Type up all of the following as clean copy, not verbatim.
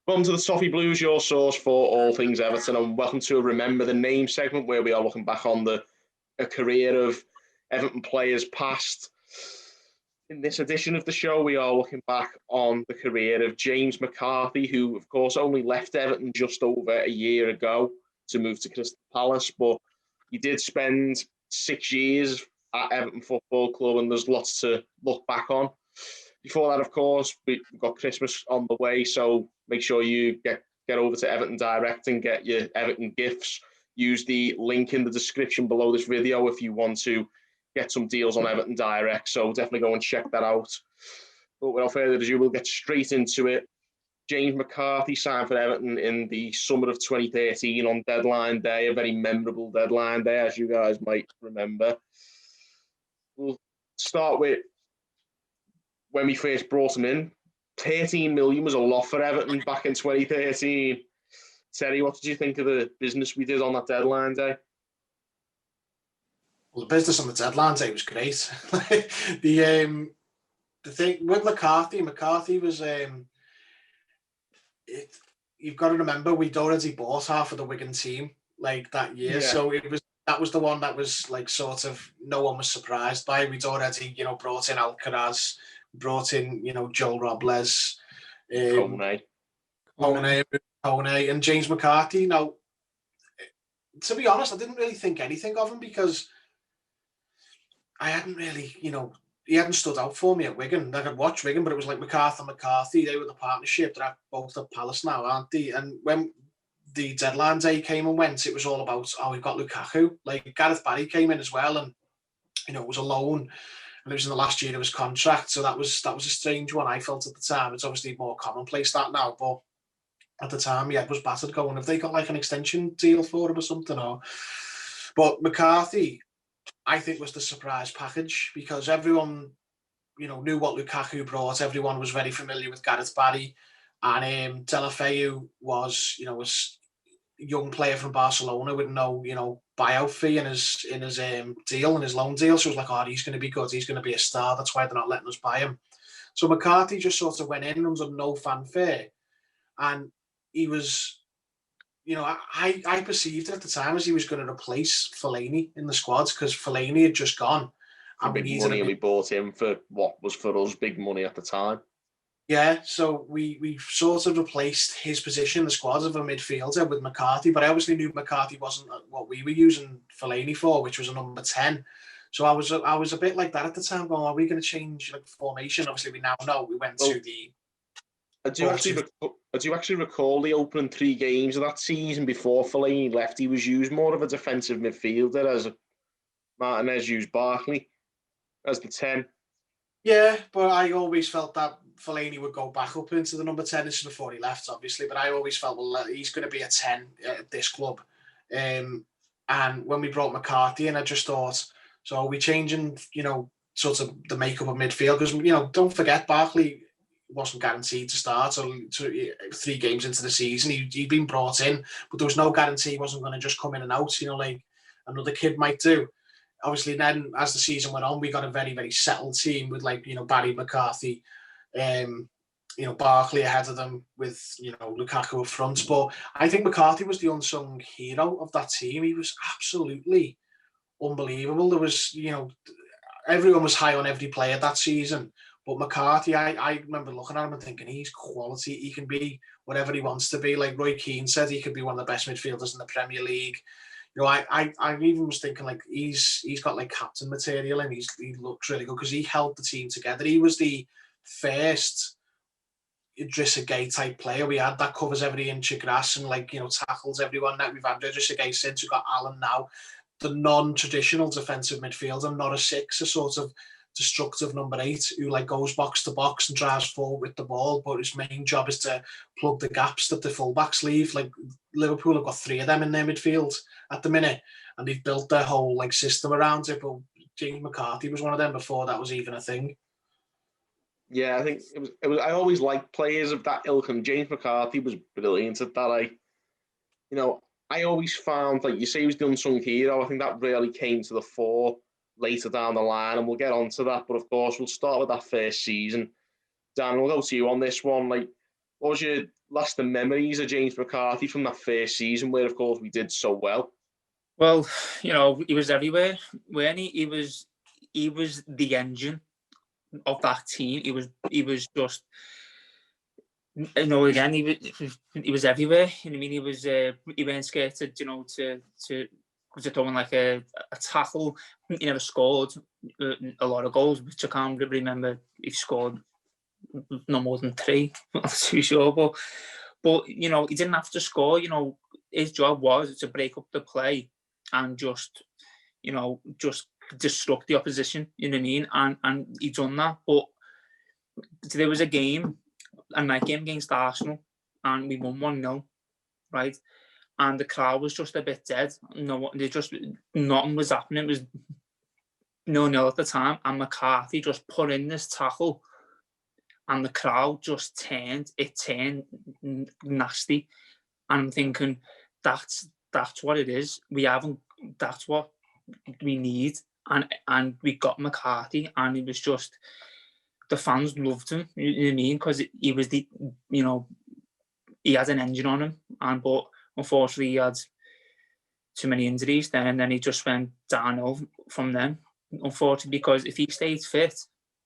Welcome to the Toffee Blues, your source for all things Everton, and welcome to a Remember the Name segment where we are looking back on a career of Everton players past. In this edition of the show, we are looking back on the career of James McCarthy, who, of course, only left Everton just over a year ago to move to Crystal Palace, but he did spend 6 years at Everton Football Club, and there's lots to look back on. Before that, of course, we've got Christmas on the way, so make sure you get over to Everton Direct and get your Everton gifts. Use the link in the description below this video if you want to get some deals on Everton Direct, so definitely go and check that out. But without further ado, we'll get straight into it. James McCarthy signed for Everton in the summer of 2013 on deadline day, a very memorable deadline day, as you guys might remember. We'll start with when we first brought him in. 13 million was a lot for Everton back in 2013. Terry, what did you think of the business we did on that deadline day? Well, the business on the deadline day was great. The thing with McCarthy was you've got to remember we'd already bought half of the Wigan team like that year, yeah. So that was the one that was like sort of no one was surprised by. We'd already brought in Alcaraz, brought in Joel Robles, Kone, and James McCarthy. Now, to be honest, I didn't really think anything of him because I hadn't really, he hadn't stood out for me at Wigan. I could watch Wigan, but it was like McCarthy, they were the partnership. They're both at Palace now, aren't they? And when the deadline day came and went, it was all about, we've got Lukaku. Like, Gareth Barry came in as well, and, it was a loan, and it was in the last year of his contract, so that was a strange one, I felt at the time. It's obviously more commonplace that now, but at the time, my head was battered going, have they got like an extension deal for him or something? But McCarthy, I think, was the surprise package because everyone, knew what Lukaku brought. Everyone was very familiar with Gareth Barry, and Deulofeu was, a young player from Barcelona with no, buyout fee in his deal, in his loan deal. So it was like, he's going to be good. He's going to be a star. That's why they're not letting us buy him. So McCarthy just sort of went in under no fanfare, and he was, I perceived it at the time as he was going to replace Fellaini in the squad because Fellaini had just gone. And we bought him for what was for us big money at the time. Yeah, so we sort of replaced his position in the squad of a midfielder with McCarthy, but I obviously knew McCarthy wasn't what we were using Fellaini for, which was a number 10. So I was a bit like that at the time, going, are we going to change like formation? Obviously, we now know we went to the... I do actually recall the opening 3 games of that season before Fellaini left. He was used more of a defensive midfielder as Martinez used Barkley as the 10. Yeah, but I always felt that Fellaini would go back up into the number 10. This is before he left, obviously, but I always felt, well, he's going to be a 10 at this club. And when we brought McCarthy in, I just thought, so are we changing, sort of the makeup of midfield? Because, don't forget, Barkley wasn't guaranteed to start until 3 games into the season. He'd been brought in, but there was no guarantee he wasn't going to just come in and out, like another kid might do. Obviously, then as the season went on, we got a very, very settled team with Barry, McCarthy, Barkley ahead of them with, Lukaku up front. But I think McCarthy was the unsung hero of that team. He was absolutely unbelievable. There was, everyone was high on every player that season. But McCarthy, I remember looking at him and thinking, he's quality. He can be whatever he wants to be. Like Roy Keane said, he could be one of the best midfielders in the Premier League. I even was thinking like he's got like captain material and he looks really good because he held the team together. He was the first Idrissa Gueye type player we had that covers every inch of grass and tackles everyone. Now we've had Idrissa Gueye since, we've got Alan now, the non-traditional defensive midfielder, not a 6, a sort of destructive number 8 who goes box to box and drives forward with the ball, but his main job is to plug the gaps that the fullbacks leave. Like Liverpool have got 3 of them in their midfield at the minute, and they've built their whole system around it. But James McCarthy was one of them before that was even a thing. Yeah, I think it was. I always liked players of that ilk, and James McCarthy was brilliant at that. I always found, like you say, he was the unsung hero. I think that really came to the fore later down the line, and we'll get on to that. But of course, we'll start with that first season. Dan, we'll go to you on this one. what was your lasting memories of James McCarthy from that first season, where of course we did so well? Well, you know, he was everywhere, weren't he? He was the engine of that team. He was just, you know, again, he was everywhere. You know what I mean? He weren't scared to, you know, to throwing like a tackle. He never scored a lot of goals, which I can't remember. He scored no more than 3. I'm not too sure, but you know, he didn't have to score. You know, his job was to break up the play and just, you know, just disrupt the opposition. You know what I mean? And he done that. But there was a night game against Arsenal, and we won 1-0, right? And the crowd was just a bit dead. No, nothing was happening. It was 0-0 at the time, and McCarthy just put in this tackle, and the crowd just turned. It turned nasty, and I'm thinking that's what it is. That's what we need, and we got McCarthy, and it was just, the fans loved him. You know what I mean? Because he was you know, he had an engine on him, but unfortunately he had too many injuries then, and then he just went downhill from then. Unfortunately, because if he stayed fit,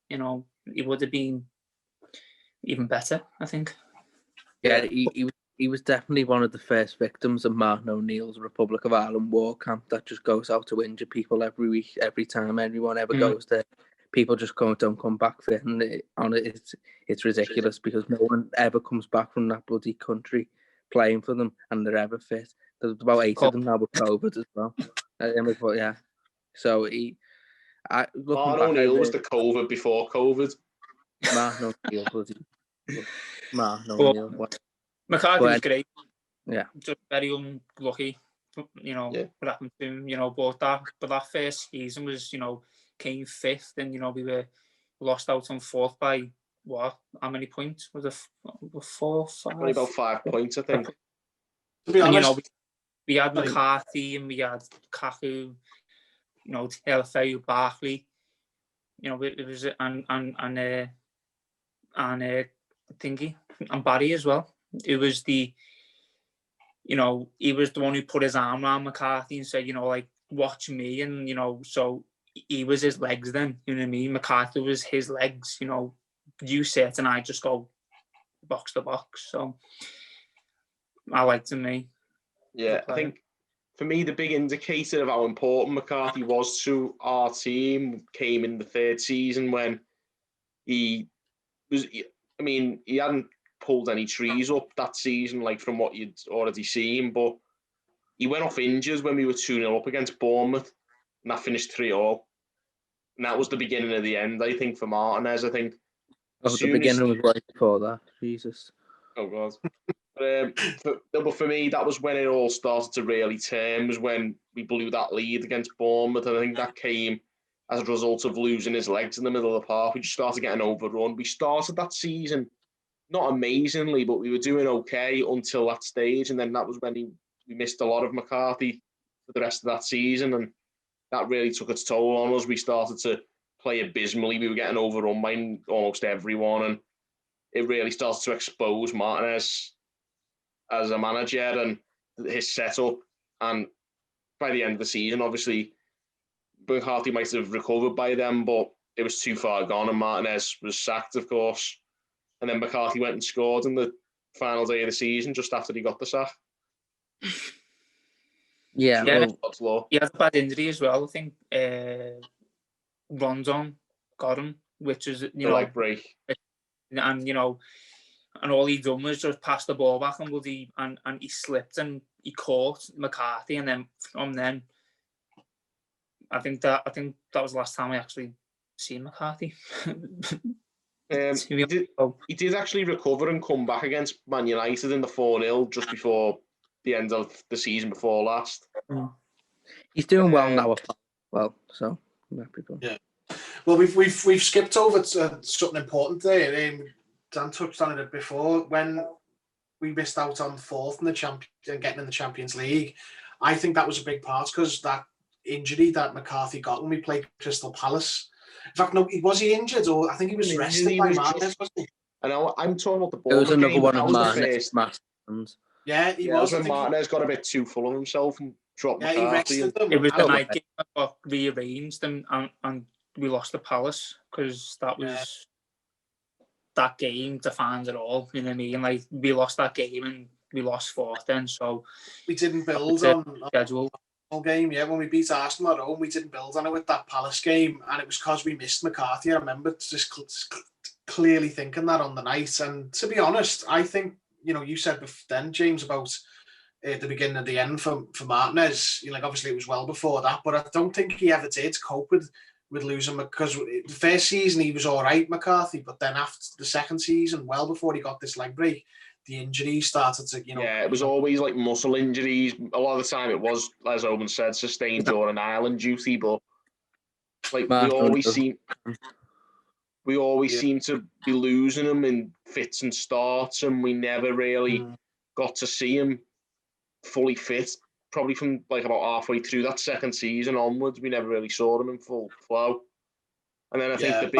you know, he would have been even better, I think. Yeah, he was definitely one of the first victims of Martin O'Neill's Republic of Ireland war camp that just goes out to injure people every week, every time anyone ever goes there. People just don't come back fit, and it's ridiculous because no one ever comes back from that bloody country playing for them, and they're ever fit. There's about 8 of them now with COVID as well. But yeah, so Martin O'Neill was the COVID before COVID. Martin O'Neill, bloody Martin O'Neill. McCarthy was great. Yeah, just very unlucky, you know, what happened to him. You know, but that first season was, you know, came 5th, and you know, we lost out on 4th by what? How many points? Was it 4, 5? Only about 5 points, I think. To be honest, and, you know, we had McCarthy and we had Kaku, you know, LFA, Barkley. You know, it was and Thingy and Barry as well. It was you know, he was the one who put his arm around McCarthy and said, you know, like, watch me, and you know, so he was his legs then, you know what I mean? McCarthy was his legs, you know, you sit and I just go box to box. So I liked him, Yeah, I think for me, the big indicator of how important McCarthy was to our team came in the 3rd season when he hadn't pulled any trees up that season, like from what you'd already seen, but he went off injured when we were 2-0 up against Bournemouth, and that finished 3-3. And that was the beginning of the end, I think, for Martinez. I think. The beginning was right before that. Jesus. Oh, God. But for me, that was when it all started to really turn, was when we blew that lead against Bournemouth. And I think that came as a result of losing his legs in the middle of the park. We just started getting overrun. We started that season not amazingly, but we were doing okay until that stage. And then that was when we missed a lot of McCarthy for the rest of that season. And that really took its toll on us. We started to play abysmally. We were getting overrun by almost everyone. And it really started to expose Martinez as a manager and his setup. And by the end of the season, obviously, McCarthy might have recovered by then, but it was too far gone, and Martinez was sacked, of course. And then McCarthy went and scored in the final day of the season just after he got the sack. Yeah, he had a bad injury as well. I think Rondon got him, which is, you know, leg break. And you know, and all he done was just pass the ball back, and he slipped and he caught McCarthy, and then from then, I think that was the last time I actually seen McCarthy. He did actually recover and come back against Man United in the 4-0 just before the end of the season before last. He's doing well now. Well, so yeah. Well, we've skipped over something important there. Dan touched on it before. When we missed out on 4th in the and getting in the Champions League, I think that was a big part because that injury that McCarthy got when we played Crystal Palace. In fact, no, was he injured, or I think he was rested by Martinez, wasn't he? And I'm talking about the It was Bournemouth another game. one That of was the Martinez's first. masterpieces. Yeah, he That was. was I when think Martinez got a bit too full of himself and dropped he McCarthy. rested them. It was the Oh, night game that got rearranged and we lost to Palace because that was that game defined it all. You know what I mean? Like we lost that game and we lost fourth then. So we didn't build the on schedule. game. Yeah, when we beat Arsenal at home, we didn't build on it with that Palace game, and it was because we missed McCarthy. I remember just clearly thinking that on the night. And to be honest, I think you said then, James, about the beginning of the end for Martinez. Like obviously it was well before that, but I don't think he ever did cope with losing, because the first season he was all right, McCarthy, but then after the second season, well before he got this leg break, the injuries started to, Yeah, it was always like muscle injuries. A lot of the time it was, as Owen said, sustained during Ireland duty, but like we always seem to be losing him in fits and starts, and we never really got to see him fully fit. Probably from like about halfway through that second season onwards, we never really saw him in full flow. And then I think the big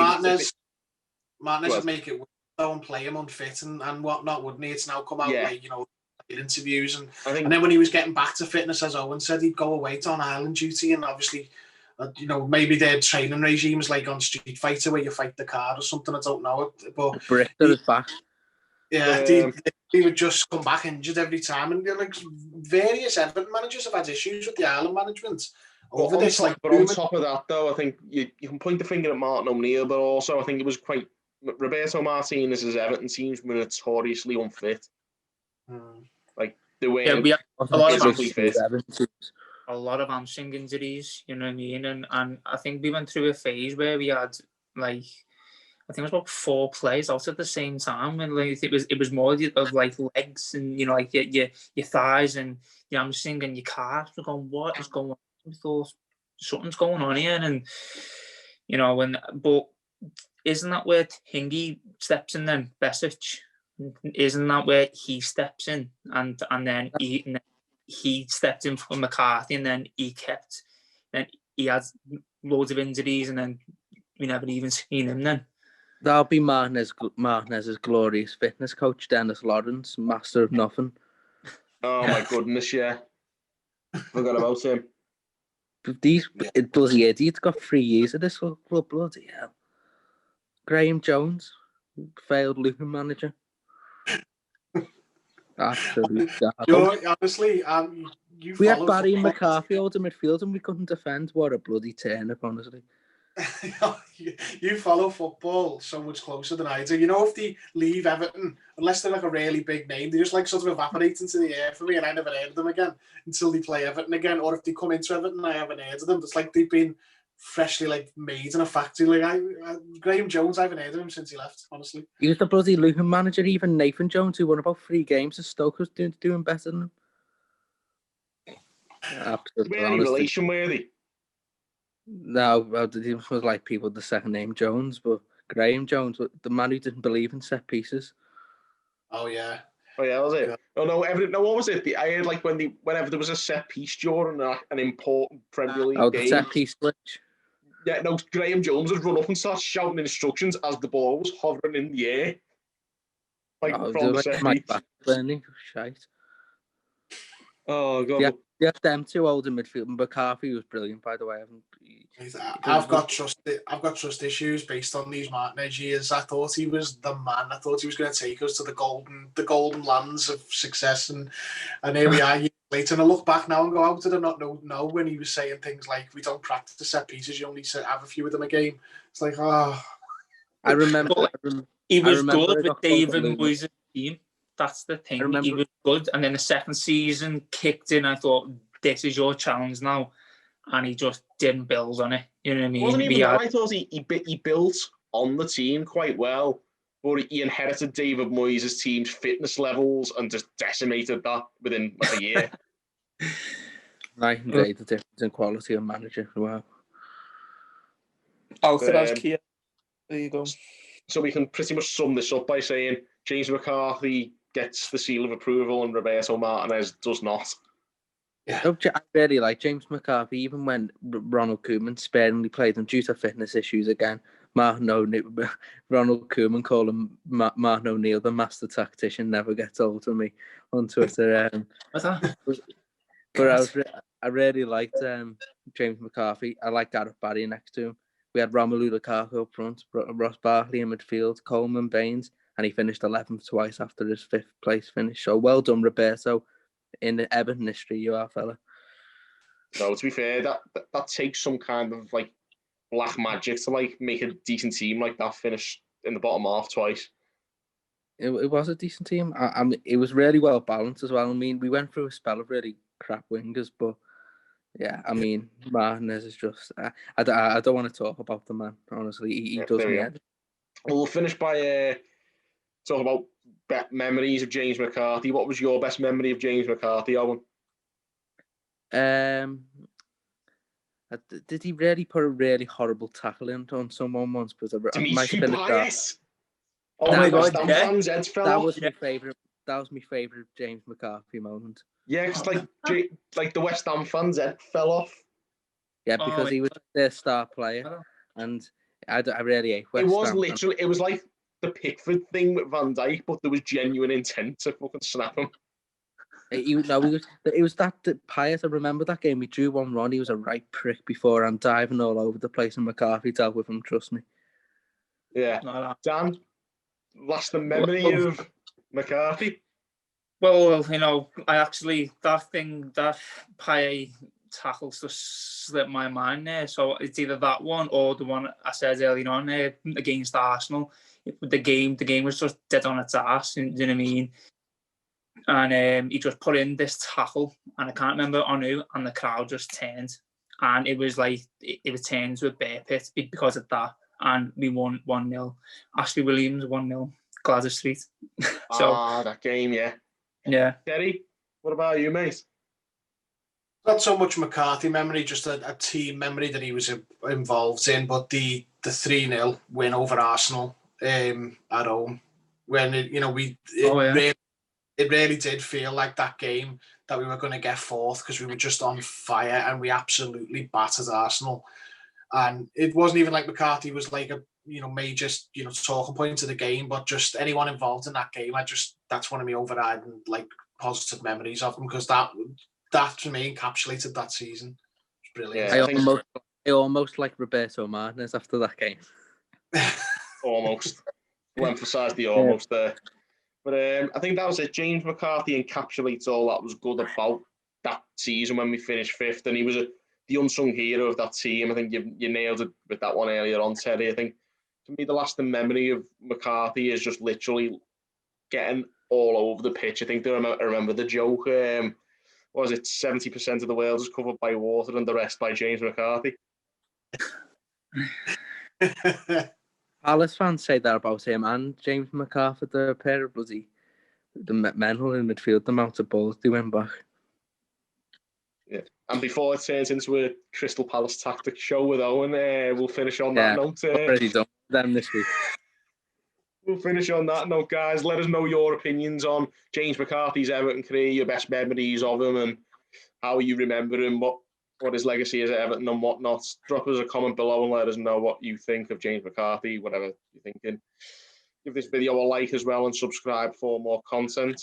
Martinez would make it though and play him unfit and whatnot, wouldn't he? It's now come out like in interviews and then when he was getting back to fitness, as Owen said, he'd go away on Ireland duty, and obviously maybe their training regimes like on Street Fighter where you fight the card or something. I don't know, but Brichter is back. Yeah, he would just come back injured every time, and like various Everton managers have had issues with the Ireland management over this. On top of that, though, I think you can point the finger at Martin O'Neill, but also I think it was quite Roberto Martinez's Everton teams were notoriously unfit. Like they were we had a lot of fit. A lot of hamstring injuries, you know what I mean, and I think we went through a phase where we had like. I think it was about 4 players out at the same time, and like it was more of like legs and like your thighs and your hamstring and your calves. We're going, what is going on? We thought something's going on here, and but isn't that where Hingy steps in then? Besic, isn't that where he steps in and then he stepped in for McCarthy, and then he had loads of injuries, and then we never even seen him then. That'll be Martinez's glorious fitness coach, Dennis Lawrence, master of nothing. Oh my goodness, yeah. Forgot about him. These bloody idiots got 3 years of this club, bloody hell. Graham Jones, failed Luton manager. Absolutely. Honestly, we had Barry and McCarthy out of midfield and we couldn't defend. What a bloody turnip, honestly. You follow football so much closer than I do. If they leave Everton, unless they're like a really big name, they just like sort of evaporate into the air for me, and I never heard of them again until they play Everton again. Or if they come into Everton, I haven't heard of them. It's like they've been freshly like made in a factory. Like Graham Jones, I haven't heard of him since he left. Honestly, he was the bloody Luton manager. Even Nathan Jones, who won about 3 games at Stoke, was doing better than him. Absolutely. Any relation worthy? No, it was like people with the second name Jones, but Graham Jones, the man who didn't believe in set pieces. Oh yeah, was it? Yeah. Oh no, Everton. No, what was it? I heard like whenever there was a set piece during an important Premier League game. The set piece switch. Yeah, no, Graham Jones would run up and start shouting instructions as the ball was hovering in the air, like from the set piece. Shite. Oh god. Yeah, them 2 older midfield. McCarthy was brilliant, by the way. I've got trust issues based on these Martinez years. I thought he was the man. I thought he was going to take us to the golden lands of success, and here we are years later. And I look back now and go, how did I not know when he was saying things like, "We don't practice set pieces. You only have a few of them a game." It's like, oh. I remember. He was good with David Moyes' team. That's the thing. He was good, and then the second season kicked in. I thought, this is your challenge now, and he just didn't build on it. You know what I mean? Wasn't even I thought he built on the team quite well, but he inherited David Moyes' team's fitness levels and just decimated that within like a year. Night and day, the difference in quality of manager. Wow. There you go. So we can pretty much sum this up by saying James McCarthy gets the seal of approval and Roberto Martinez does not. Yeah. I really like James McCarthy, even when Ronald Koeman sparingly played him due to fitness issues again. Martin O'Neill, Ronald Koeman called him Martin O'Neill, the master tactician, never gets old to me on Twitter. What's that? But I really liked James McCarthy. I liked Gareth Barry next to him. We had Romelu Lukaku up front, Ross Barkley in midfield, Coleman, Baines, and he finished 11th twice after his 5th place finish. So well done, Roberto. In the Everton history, you are, fella. No, to be fair, that takes some kind of like black magic to like make a decent team like that finish in the bottom half twice. It was a decent team. I mean, it was really well balanced as well. I mean, we went through a spell of really crap wingers, but yeah, I mean, Martinez is just. I don't want to talk about the man. Honestly, he does me head. We'll finish by talking about memories of James McCarthy. What was your best memory of James McCarthy, Owen? Did he really put a really horrible tackle in on someone once? Because Dimitri Payet. Oh my God! Fans' heads fell off. Was my favourite. That was my favourite James McCarthy moment. Yeah, because like the West Ham fans' head fell off. Yeah, because he was their star player, and I really hate West Ham. It was literally. It was like the Pickford thing with Van Dijk, but there was genuine intent to fucking snap him. It was that Payet. I remember that game. He drew 1-1. He was a right prick before and diving all over the place, and McCarthy dealt with him. Trust me. Yeah, Dan, lasting memory of McCarthy. Well, you know, that Payet tackles just slipped my mind there. So it's either that one or the one I said earlier on against Arsenal. The game was just dead on its ass. You know what I mean? And he just put in this tackle, and I can't remember on who, and the crowd just turned, and it was like it was turned to a bear pit because of that, and we won 1-0. Ashley Williams 1-0, Gladys Street. That game, yeah. Terry, what about you, mate? Not so much McCarthy memory, just a team memory that he was involved in, but the 3-0 win over Arsenal at home, when it really did feel like that game that we were going to get fourth because we were just on fire and we absolutely battered Arsenal. And it wasn't even like McCarthy was like a major talking point of the game, but just anyone involved in that game, that's one of my overriding like positive memories of them, because that to me encapsulated that season. It was brilliant. I almost like Roberto Martinez after that game. Almost. We'll emphasise the almost there. But I think that was it. James McCarthy encapsulates all that was good about that season when we finished 5th, and he was the unsung hero of that team. I think you nailed it with that one earlier on, Terry. I think, to me, the lasting memory of McCarthy is just literally getting all over the pitch. I think I remember the joke, what was it, 70% of the world is covered by water and the rest by James McCarthy. Palace fans say that about him and James McCarthy, the pair of the men who in midfield, the amount of balls they went back. Yeah, and before it turns into a Crystal Palace tactics show with Owen, we'll finish on that note. Already done them this week. We'll finish on that note, guys. Let us know your opinions on James McCarthy's Everton career, your best memories of him, and how you remember him, what his legacy is at Everton and whatnot. Drop us a comment below and let us know what you think of James McCarthy, whatever you're thinking. Give this video a like as well and subscribe for more content.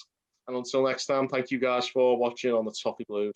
And until next time, thank you guys for watching on the Toffee Blues.